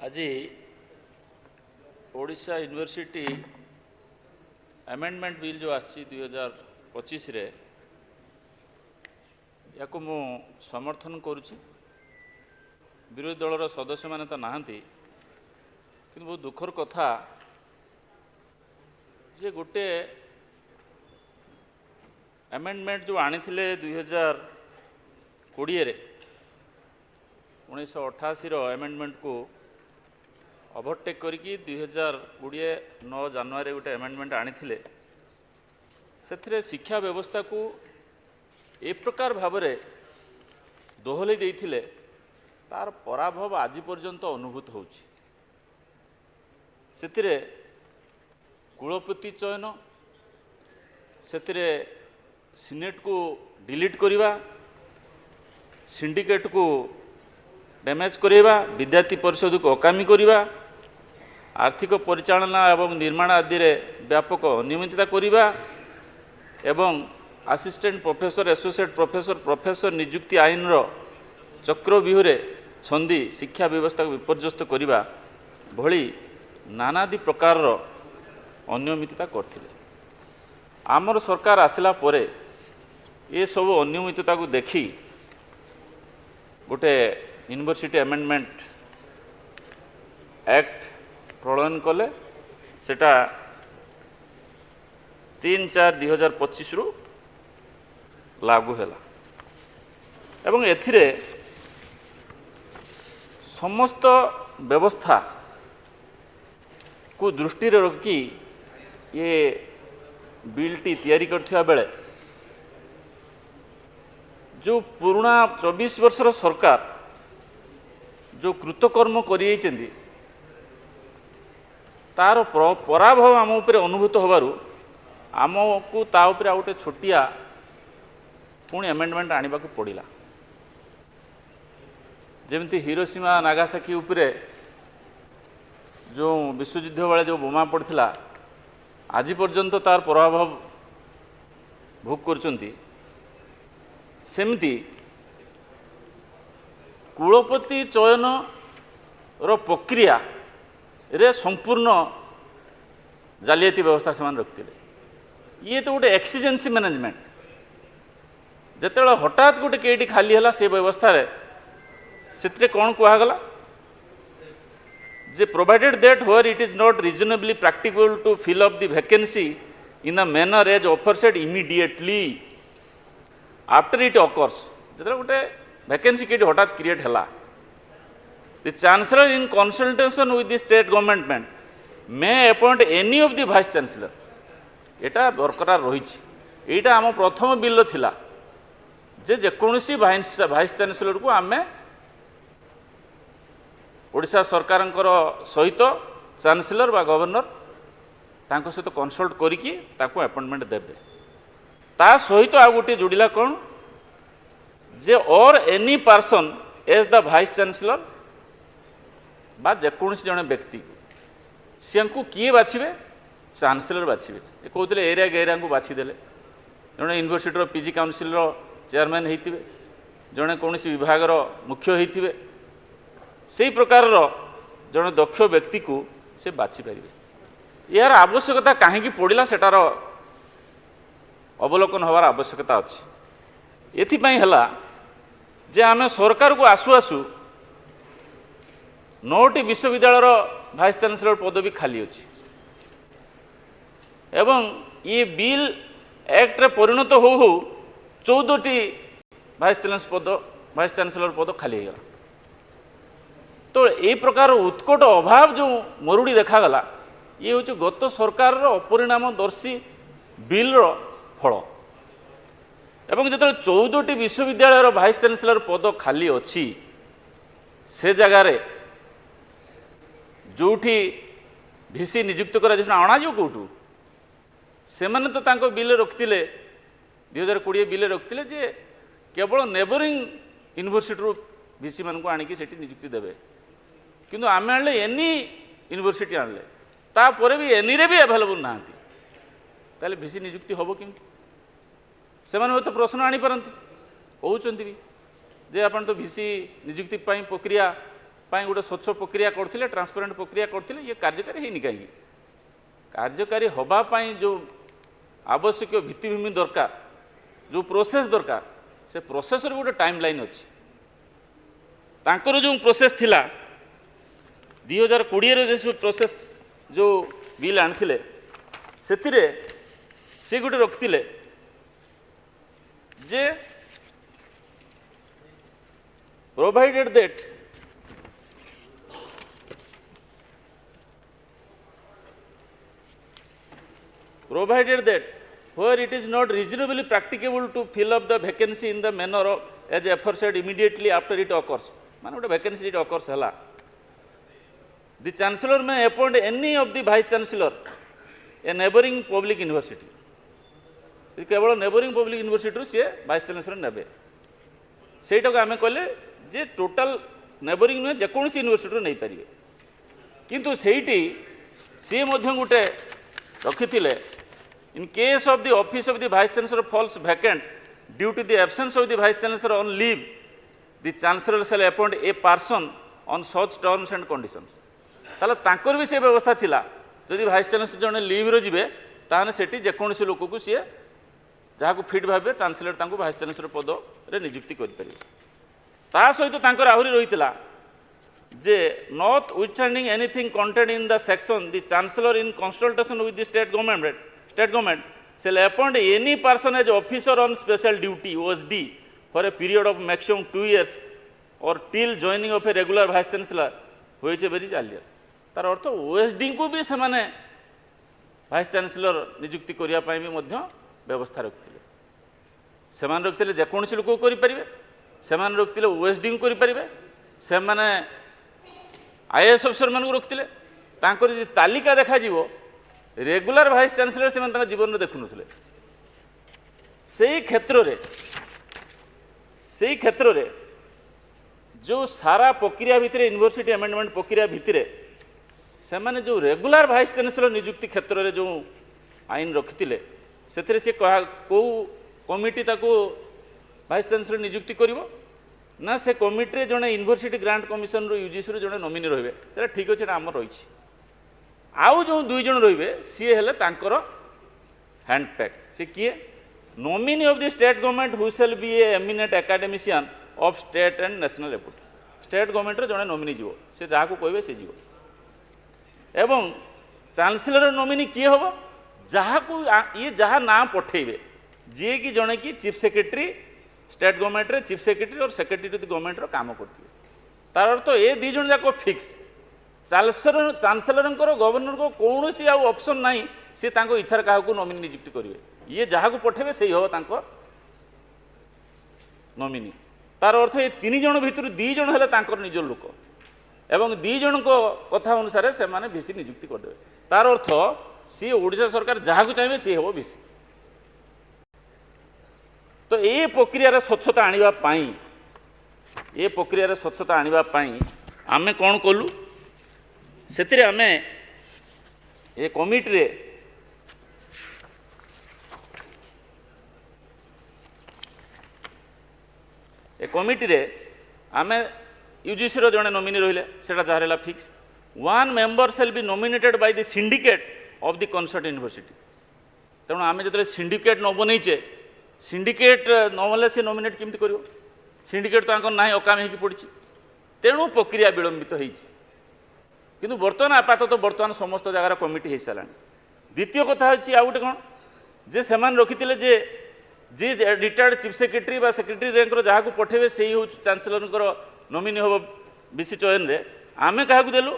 आज Odisha university amendment bill जो आसी 2025 रे या मु समर्थन करुच्ची। विरोधी दलर सदस्य माने तो नहांती कि बहुत दुखर कथा जे गोटे अमेंडमेंट जो आनी 2020 रे 1988 अमेंडमेंट को ओवरटेक करके 2020 9 जनवरी गोटे अमेंडमेंट आनी से शिक्षा व्यवस्था को ए प्रकार भाव में दोहली देइथिले तार पराभव आज पर्यंत अनुभूत होउछि। सेतिरे कुलपति चयन सेतिरे सिनेट को डिलीट करिवा सिंडिकेट को डैमेज करिवा विद्यार्थी परिषद को अकामी करिवा आर्थिक परिचालना एवं निर्माण आदि रे व्यापक अनियमितता करिवा एवं असिस्टेंट प्रोफेसर एसोसिएट प्रोफेसर नियुक्ति आईन रो चक्रव्यूहरे छंदी शिक्षा व्यवस्था को विपर्यस्त करिवा भली नानादि प्रकार रो अनियमितता करथिले। आमर सरकार आसिला परे ये सब अनियमितता को देखी गोटे यूनिवर्सिटी अमेंडमेंट एक्ट प्रणयन कले सेटा 3/4/2025 रु लागू है एवं एथिरे समस्त व्यवस्था को दृष्टि रखी ये बिलटी तैयारी करथिबा बेले जो पुराना 24 वर्षर सरकार जो कृतकर्म करियैछन्ति तार पराभव आम उपरे अनुभूत होबारु आमको ता उपरे आ गोटे छोटिया पुणी अमेंडमेंट आने को पड़ा। जमती हिरोशिमा नागासाकी उपरे जो विश्वयुद्ध बेले जो बोमा पड़ता आज पर्यंत तार प्रभाव भोग करचंती सेमती कुलपति चयन रो प्रक्रिया रे संपूर्ण जालियाती व्यवस्था से रखते ये तो गोटे एक्सीजेंसी मैनेजमेंट जिते हठात गोटे केटी खाली है से व्यवस्था से कौन कहगला जे provided that where it is not reasonably practical to fill up the vacancy in the manner as aforesaid immediately after it occurs जो गोटे वैकेंसी केटी हठात क्रिएट है the chancellor in consultation with the state government may appoint any of the vice chancellor एटा बरकरार रही। यहाँ आम प्रथम बिल थिला जे जेकोसी वाइस चांसलर को आम ओडिशा सरकार सहित चांसलर बा गवर्नर तांको सहित कंसल्ट करिकी ताको अपॉइंटमेंट देबे। ता सहित आ गोटे जोड़िला कौन जे और any person as the vice chancellor बा जेकोसी जने व्यक्ति सी को किए बाछिबे चांसलर बाछिबे। ये कहते एरिया गेरिया को बाछीदेले जड़े यूनिवर्सिटी पीजी काउंसिल चेयरमैन होते जड़े कौन विभाग मुख्य होते से प्रकार जड़े दक्ष व्यक्ति को से बाछि पारे। यार आवश्यकता कहीं पड़ा सेटार अवलोकन हबार आवश्यकता अच्छी। एथिपाई हला जे आमे सरकार को आसु आसु 9टी विश्वविद्यालय वाइस चांसलर पद भी खाली अच्छी एवं ये बिल एक्ट रे परिणत हो 14टी वाइस चांसलर पद खाली हो गला। तो ये प्रकार उत्कट अभाव जो मरुड़ी देखागला ये हूँ गत सरकार अपरिणामदर्शी बिल फल एवं जो 14टी विश्वविद्यालय वाइस चांसलर पद खाली अच्छी से जगार जोठी भिसी नियुक्त कर अणाज कौटू से मैंने तो तांको बिल रखिले 2020 बिल रखिले जे केवल नेबरिंग यूनिवर्सिटी भिसी मान को आणिकी सेठी नियुक्ति देवे किंतु आम आने एनी यूनिवर्सिटी आनले तापर भी एनी रे भी अवेलेबल नहांती ताले भिसी नियुक्ति हम कि से तो प्रश्न आनीपारती कहते भी जे आपण तो भिसी नियुक्ति प्रक्रिया गोटे स्वच्छ प्रक्रिया करथिले ट्रांसपेरेंट प्रक्रिया करथिले ये कार्यकारी हेनी कहीं कार्यकारी होबापाई जो आवश्यक भित्तिभूमि दरकार जो प्रोसेस दरकार से प्रोसेस गोटे टाइम लाइन अच्छी तांकर जो प्रोसेस थिला 2020 जो प्रोसेस जो बिल आनी से गोटे रखिले जे provided that where it is not reasonably practicable to fill up the vacancy in the manner of as aforesaid immediately after it occurs मान गोटे vacancy it occurs hela the chancellor may appoint any of the vice chancellor a neighboring public university केवल neighboring public university रू सी vice chancellor नेबे सेटा को आमे कहले जे total neighboring नुहे जेकोसी यूनिवर्सिटी नहीं पारिबे किंतु सेठी सी मध्य गोटे रखिथिले in case of the office of the vice chancellor falls vacant due to the absence of the vice chancellor on leave the chancellor shall appoint a person on such terms and conditions ताला तांकर भी से व्यवस्था थिला यदि vice chancellor जने leave रो जिवे ताने सेठी जेकोसी लोक को सी जहाँ को फिट भावे चांसलर तांको भाइस चांसलर पद रे नियुक्ति करि परिबे ता सहित तांकर आहुरी रहितला जे notwithstanding anything contained in the section the chancellor in consultation with the state government shall appoint any person as officer on special duty OSD for a period of maximum 2 years or till joining of a regular vice chancellor which very earlier तार अर्थ OSD को भी से माने vice chancellor नियुक्ति करिया पई भी मध्य व्यवस्था रखथिले सेमान रखथिले जे कोनसी लोक करि परिबे सेमान रखथिले OSD को करि परिबे से माने IAS अफसर मान को रखथिले तांकर जे तालिका देखा जीवो रेगुलर भाइस चांसलर से जीवन में देखु नुथले से क्षेत्र रे जो सारा प्रक्रिया भितर यूनिवर्सिटी अमेंडमेंट प्रक्रिया भितर से माने जो रेगुलर भाइस चांसलर नियुक्ति क्षेत्र रे जो आईन रखिथिले सेथरे से को कमिटी ताको भाइस चांसलर नियुक्ति करिवो ना से कमिटी रे जने यूनिवर्सिटी ग्रांट कमिशन रो यूजीसी रो जने नॉमिनी रहबे तेरा ठीक अछि ना हमर रहिछि आउ जो 2 जन रहिबे सी हेले तांकर हैंडपैक से किए nominee of the state government who shall be a eminent academician of state and national repute state government रे जने नॉमिनी जीवो से जहा को कहबे से जीवो एवं चांसलर नॉमिनी किए होबो जहा को ये जहा नाम पठेबे जे कि जने कि चीफ सेक्रेटरी स्टेट गवर्नमेंट रे चीफ सेक्रेटरी और सेक्रेटरी टू द गवर्नमेंट रो काम करथिबे तार अर्थ ए 2 जन जाको फिक्स चांसलर गवर्नर को कौन सी ऑप्शन नहीं सी तांको इच्छार क्या नॉमिनी नियुक्ति करेंगे ये जहाँ को पठेबे से हम तांको नॉमिनी तार अर्थ ये 3 जन भितर 2 जन हेले तांकर निज लोक एवं 2 जन को कथा अनुसार से माने भिसी नियुक्ति करदे तार अर्थ सी ओडिशा सरकार जहाँ को चाहिए सी हम भिसी तो ये प्रक्रिया स्वच्छता आनिबा पाई ये प्रक्रिया स्वच्छता आनिबा पाई आमे कौन कलु से आमे ये कमिटी रे आमे यूजीसी रो जने नॉमिनी रहिले सेटा जहारेला फिक्स 1 member shall be nominated by the syndicate of the concerned university तेणु आमे जतरे सिंडिकेट न बनैचे सिंडिकेट नमले से नॉमिनेट केमति करिवो सिंडिकेट तो आंकर नाही अकामी हेकी पड़िछि तेणु प्रक्रिया विलंबित होईछि किंतु बर्तमान आपातत बर्तमान समस्त जगार कमिटी हो सारा द्वितीय कथा होची आ गोटे कौन जे सेमान रखिथिले जे जे रिटायर्ड चीफ सेक्रेटरी बा सेक्रेटरी रैंक जहाँ को पठेबे से ही चांसलर नॉमिनी हम बीसी चयन रे आमे क्या देलु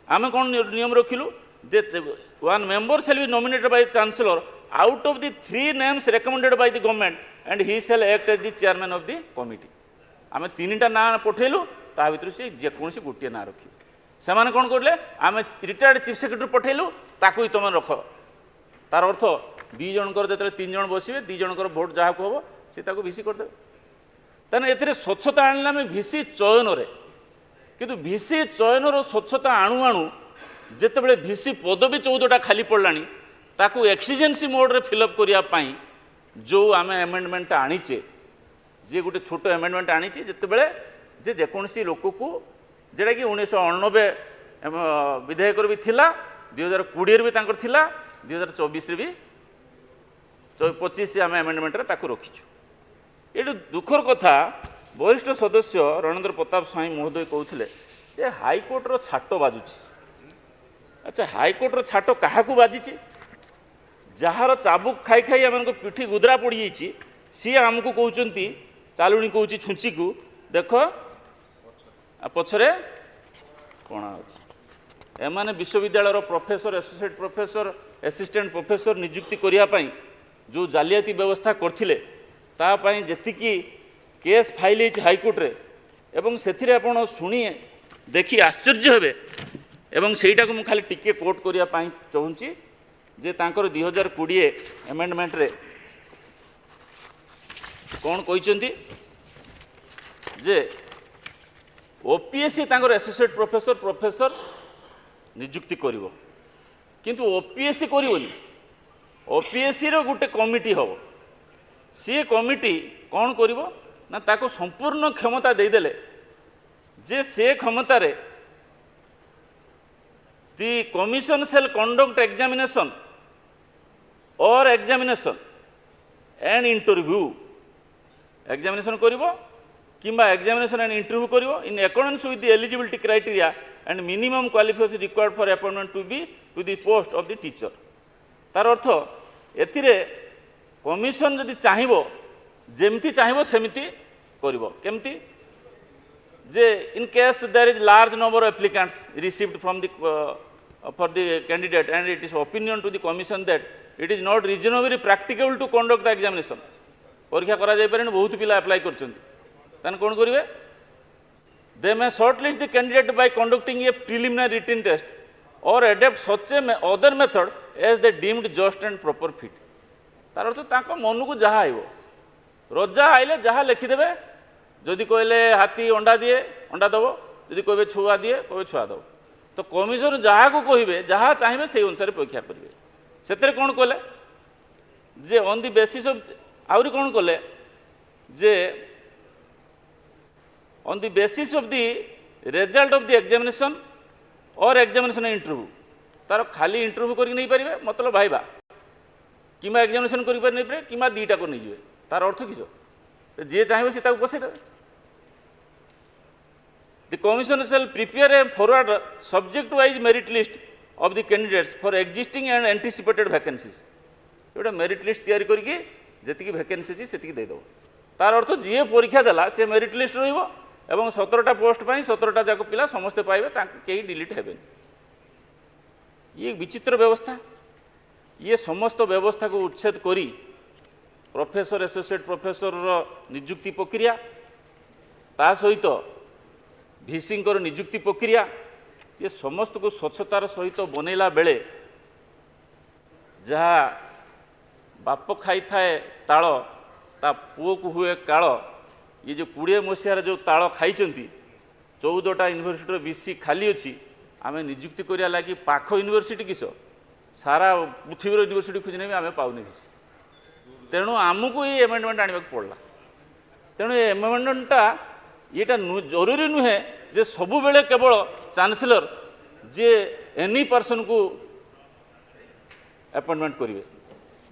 आमे कौन नियम रखिलु जे 1 member shall be nominated by chancellor out of the 3 names recommended by the government and he shall act as the chairman of the committee आमे 3टा ना पठेलु ता भितर से जेकोसी गोटे ना रखी से कौन करले आमे रिटायर्ड चीफ सेक्रेटरी पठेलु ताकू ही तुम रख तार अर्थ 2 जनकर जो 3 जन बसवे 2 जनकर भोट जहाँ को हम से भिसी करदे तेना ए स्वच्छता आने आम भिसी चयन किंतु भिसी चयन स्वच्छता आणु आणु जिते भिसी पदवी 14टा खाली पड़ला ताकू एक्सीजेंसी मोड्रे फिलअप करने जो आम एमेंडमेंट आनीचे जे गोटे छोट एमेंडमेंट आनीचे जिते जे जेकोसी लोक को जोटा कि 1989 विधेयक भी थिला 2020 भी तांकर थिला 2024 भी 25 आम एमेंडमेंट रखीचु। ये दुखर कथा वरिष्ठ सदस्य रणेंद्र प्रताप स्वाई महोदय कहते जे हाईकोर्टर छाट बाजुची। अच्छा हाईकोर्टर छाट क्या बाजी जार चाबुक खाई खाई आम पिठी गुदरा पड़ जाइए सी आमको कहते चालुणी कौच छुंची को देख पछरे कण अच्छी एमाने विश्वविद्यालय professor associate professor assistant professor नियुक्ति करने जो जालियाती व्यवस्था करथिले तापाई जेतिकी केस फाइल हाईकोर्ट रे एवं सेथिरे आपण शुणिए देखी आश्चर्य हेबे एवं सेटा को खाली टिके कोट करिया पाई चाहूँगी जे तांकर 2020 एमेंडमेंट रे कौन कहते जे ओपीएससी तांकर एसोसिएट प्रोफेसर प्रोफेसर नियुक्ति करिवो किंतु ओपीएससी करिवोनी ओपीएससी रो गुटे कमिटी हम सी कमिटी कौन करिवो ना ताको संपूर्ण क्षमता देदेले जे से क्षमता रे the commission shall conduct examination or examination and interview examination करिवो किंबा एग्जामिनेशन एंड इंटरव्यू करिवो in accordance with the eligibility criteria and minimum qualification required for appointment to the post of the teacher. तार अर्थ एथिरे commission जदि चाहिबो जेमती चाहिबो सेमती करिवो केमती जे in case there is large number of applicants received from the for the candidate and it is opinion to the commission that it is not reasonably practicable to conduct the examination परीक्षा करा जाय पारे बहुत पिला apply करछन्ती तान कोन करिवे they may shortlist the candidate by conducting a preliminary written test or adopt such a other method as they deemed just and proper fit. तार अर्थ ताको मन को जहाँ आइब रजा आइले जहाँ लिखिदेवे जदि कहले हाथी अंडा दिए अंडा दब जदि कहे छुआ दिए कहे छुआ दब तो कमिशन जहाँ को कहे जहाँ चाहिए से अनुसार परीक्षा करेंगे से कौन कले जे ऑन द बेसिस ऑफ आउरी कौन कले जे on the basis of the result of the examination or examination interview तार खाली इंटरव्यू करके नहीं पारे मतलब भाईबा कि एग्जामिनेशन कर नहीं पारे कि दीटा को नहीं तार अर्थ किस जी चाहिए सी बसईदे the commission shall prepare a forward subject wise merit list of the candidates for existing and anticipated vacancies गोटे मेरिट लिस्ट तैयारी करके जी वैकेंसी से देदेव तार अर्थ जी परीक्षा देला से मेरिट लिस्ट रहिबो एवं 17टा पोस्ट पर 17टा जाक पिला समस्ते पाइबे कहीं डिलीट हेबे। ये विचित्र व्यवस्था ये समस्त व्यवस्था को उच्छेद करी प्रोफेसर एसोसिएट प्रोफेसर नियुक्ति प्रक्रिया ता सहित भिसी नियुक्ति प्रक्रिया ये समस्त को स्वच्छतार सहित बनैला बेले जहाँ बाप खाई थाए ताल ता पुओ को हुए काल ये जो 20 मसीहार जो ताल खाई 14टा यूनिवर्सिटी बीसी खाली अच्छी आम नियुक्ति करिया लगी पाख यूनिवर्सिटी किस सारा पृथ्वी यूनिवर्सिटी खोजने भी आम पाऊने किसी तेणु आमको ये एमेंडमेंट आने पड़ा तेणु ये एमेंडमेंटा येटा जरूरी नुहे जे सबु बेले केवल चांसलर जे एनी पर्सन को अपॉइंटमेंट करेंगे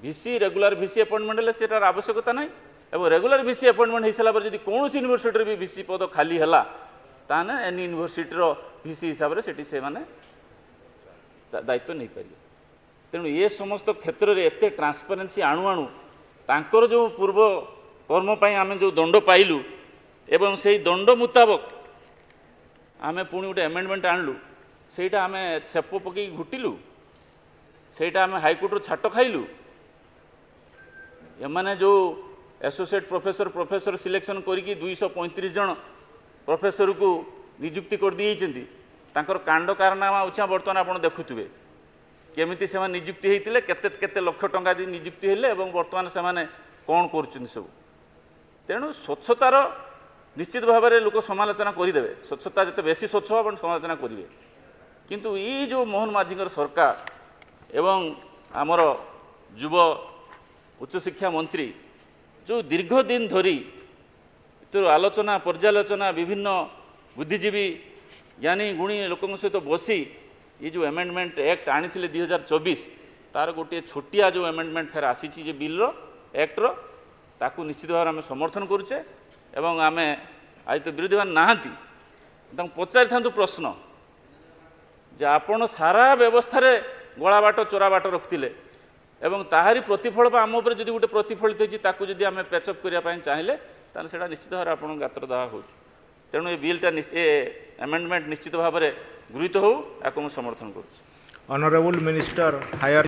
भिसी रेगुलर भिसी अपॉइंटमेंट है सेटार आवश्यकता ना एवं रेगुलर भिसी अपॉइंटमेंट हो सारापर जब कौन यूनिवर्सिटी भी भिसी पद खाली है ताने एनी यूनिवर्सिटीर भिसी हिसाब से से माने दायित्व नहीं पारे। तेणु ये समस्त क्षेत्र में एत ट्रांसपेरेन्सी आणु आणु तांकर जो पूर्व कर्म पर आम जो दंड पाइलु एवं से दंड मुताबक आम पुणी गोटे एमेंडमेंट आणलु सेटा आम छेप पकई घुटिलु सेटा आम हाईकोर्टर छाट खाइलु एमाने जो एसोसिएट प्रोफेसर प्रोफेसर सिलेक्शन करिकी 235 जन प्रोफेसर को नियुक्ति कर दी तांकर कांड कारनामा उच्छा बर्तमान आप देखुवे केमिति से नियुक्ति होते केते केते लक्ष टंका दी नियुक्ति हेले एवं बर्तमान से कौन कर सब तेणु स्वच्छतार निश्चित भाव में लोक समालोचना करदे स्वच्छता जिते बेसी स्वच्छ आप समालोचना करेंगे किंतु ये जो मोहन माझी सरकार एवं आमर युव उच्च शिक्षा मंत्री जो दीर्घ दिन धरी तो आलोचना पर्यालोचना विभिन्न बुद्धिजीवी ଜ୍ଞାନୀ ଗୁणी ଲୋକଙ୍କ ସହିତ ବସି ये जो एमेंडमेंट एक्ट आनी 2024 तार गोटे छोटिया जो एमेंडमेंट फेर आसी जे बिल एक्टर ताकू निश्चित भाव आम समर्थन करुचे एवं आम आज तो विरोधी मान नहांती पचारि था प्रश्न जे आपण सारा व्यवस्था रे गला बाट चोरा बाट रखिले एवं ताहारी प्रतिफल आम उपर जदि गोटे प्रतिफलित होती ताकू जदि आम पैचअप करने चाहिए ताहले सेटा निश्चित भाव आपण गात्र दहा हो तेणु ये बिलटा एमेंडमेंट निश्चित भाव में गृहीत हो या समर्थन करुँ। Honourable minister higher